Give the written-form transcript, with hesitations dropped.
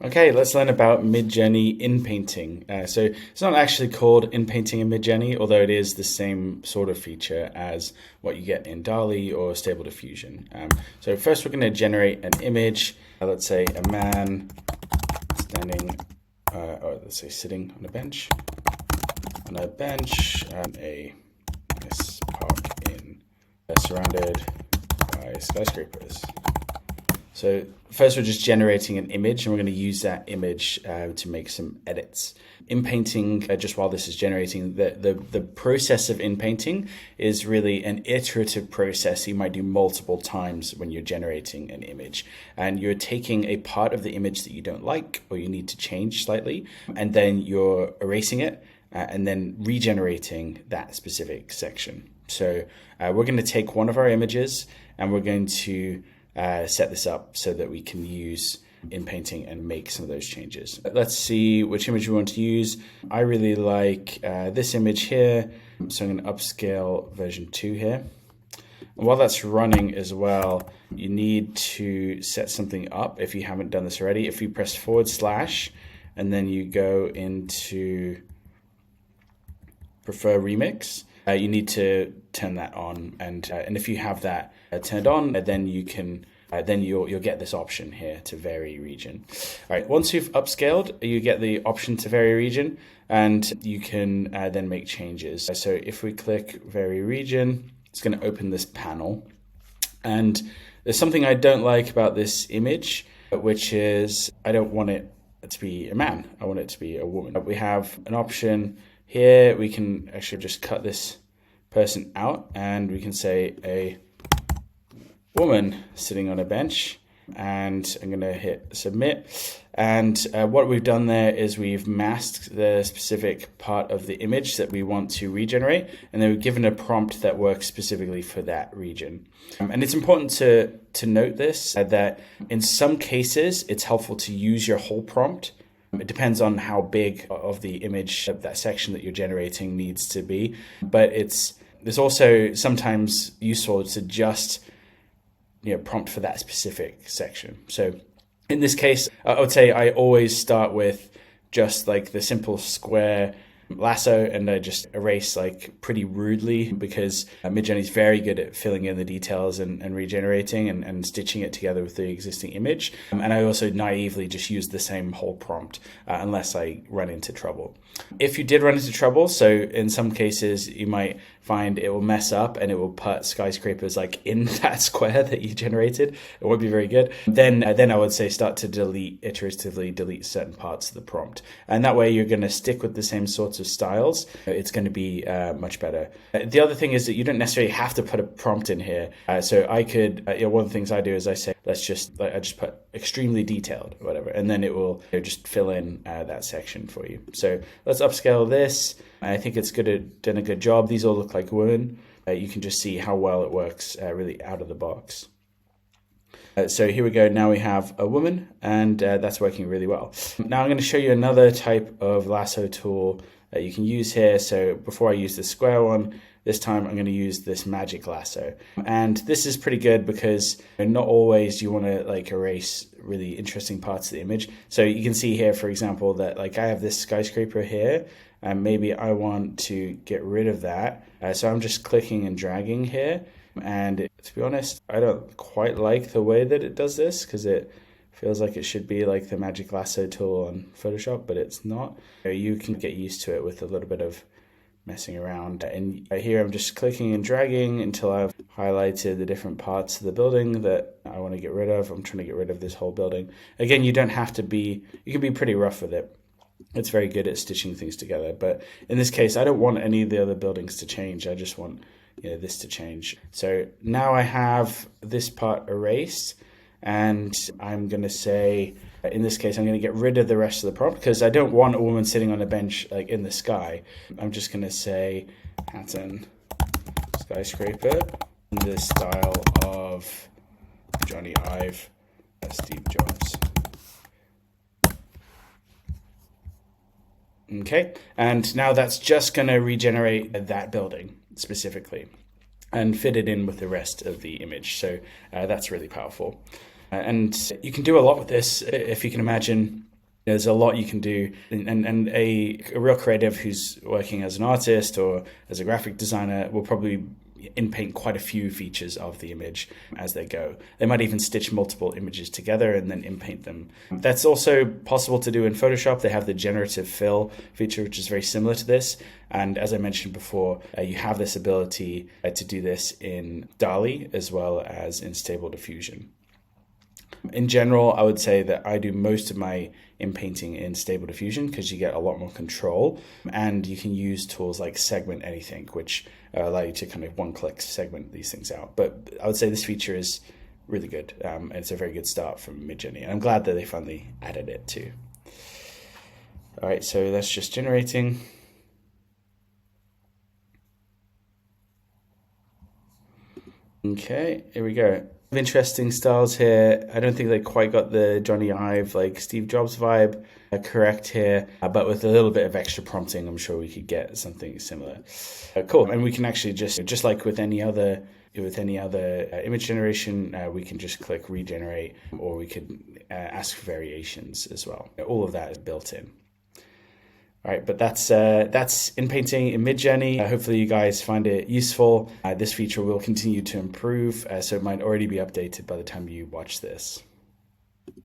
Okay, let's learn about Midjourney Inpainting. So it's not actually called Inpainting in Midjourney, although it is the same sort of feature as what you get in DALL-E or Stable Diffusion. So first we're going to generate an image. Let's say a man standing, or let's say sitting on a bench. A nice park surrounded by skyscrapers. So first we're just generating an image and we're going to use that image to make some edits. Inpainting, just while this is generating, the process of inpainting is really an iterative process you might do multiple times when you're generating an image. And you're taking a part of the image that you don't like or you need to change slightly, and then you're erasing it and then regenerating that specific section. So we're going to take one of our images and we're going to set this up so that we can use Inpainting and make some of those changes. Let's see which image we want to use. I really like this image here, so I'm going to upscale version 2 here. And while that's running as well, you need to set something up if you haven't done this already. If you press / and then you go into Prefer Remix, you need to turn that on, and if you have that turned on, then you can then you'll get this option here to vary region. All right, once you've upscaled, you get the option to vary region, and you can then make changes. So if we click vary region, it's going to open this panel, and there's something I don't like about this image, which is I don't want it to be a man. I want it to be a woman. We have an option here. We can actually just cut this person out, and we can say a woman sitting on a bench, and I'm going to hit submit. And what we've done there is we've masked the specific part of the image that we want to regenerate, and then we've given a prompt that works specifically for that region. And it's important to note this, that in some cases it's helpful to use your whole prompt. It depends on how big of the image of that section that you're generating needs to be, but it's also sometimes useful to just prompt for that specific section. So in this case, I would say I always start with just like the simple square lasso, and I just erase like pretty rudely, because Midjourney is very good at filling in the details and regenerating and stitching it together with the existing image. And I also naively just use the same whole prompt unless I run into trouble. If you did run into trouble, so in some cases you might find it will mess up and it will put skyscrapers like in that square that you generated, it won't be very good. Then I would say start to iteratively delete certain parts of the prompt, and that way you're going to stick with the same sorts of styles. It's going to be much better. The other thing is that you don't necessarily have to put a prompt in here. So I could, one of the things I do is I say, I just put extremely detailed or whatever, and then it will just fill in that section for you. So let's upscale this. I think it's done a good job. These all look like women. You can just see how well it works really out of the box. So here we go. Now we have a woman, and that's working really well. Now I'm going to show you another type of lasso tool that you can use here. So before I use the square one, this time I'm going to use this magic lasso. And this is pretty good because not always do you want to like erase really interesting parts of the image. So you can see here, for example, that like I have this skyscraper here, and maybe I want to get rid of that. So I'm just clicking and dragging here. And to be honest, I don't quite like the way that it does this, because it feels like it should be like the magic lasso tool on Photoshop, but it's not. You can get used to it with a little bit of messing around. And here I'm just clicking and dragging until I've highlighted the different parts of the building that I want to get rid of. I'm trying to get rid of this whole building. Again, you don't have to be, you can be pretty rough with it. It's very good at stitching things together. But in this case, I don't want any of the other buildings to change. I just want this to change. So now I have this part erased, and I'm going to say, in this case, I'm going to get rid of the rest of the prompt because I don't want a woman sitting on a bench like in the sky. I'm just going to say pattern skyscraper in the style of Johnny Ive, Steve Jobs. Okay, and now that's just going to regenerate that building specifically and fit it in with the rest of the image. So that's really powerful. And you can do a lot with this. If you can imagine, there's a lot you can do. And a real creative who's working as an artist or as a graphic designer will probably inpaint quite a few features of the image as they go. They might even stitch multiple images together and then inpaint them. That's also possible to do in Photoshop. They have the generative fill feature, which is very similar to this. And as I mentioned before, you have this ability to do this in DALL-E as well as in Stable Diffusion. In general, I would say that I do most of my inpainting in Stable Diffusion because you get a lot more control, and you can use tools like Segment Anything, which allow you to kind of one-click segment these things out. But I would say this feature is really good, and it's a very good start from Midjourney, and I'm glad that they finally added it too. All right, so that's just generating. Okay, here we go. Interesting styles here. I don't think they quite got the Johnny Ive, like Steve Jobs vibe correct here, but with a little bit of extra prompting, I'm sure we could get something similar. Cool. And we can actually just like with any other image generation, we can just click regenerate, or we could ask for variations as well. All of that is built in. All right, but that's Inpainting in Midjourney. Hopefully you guys find it useful. This feature will continue to improve, so it might already be updated by the time you watch this.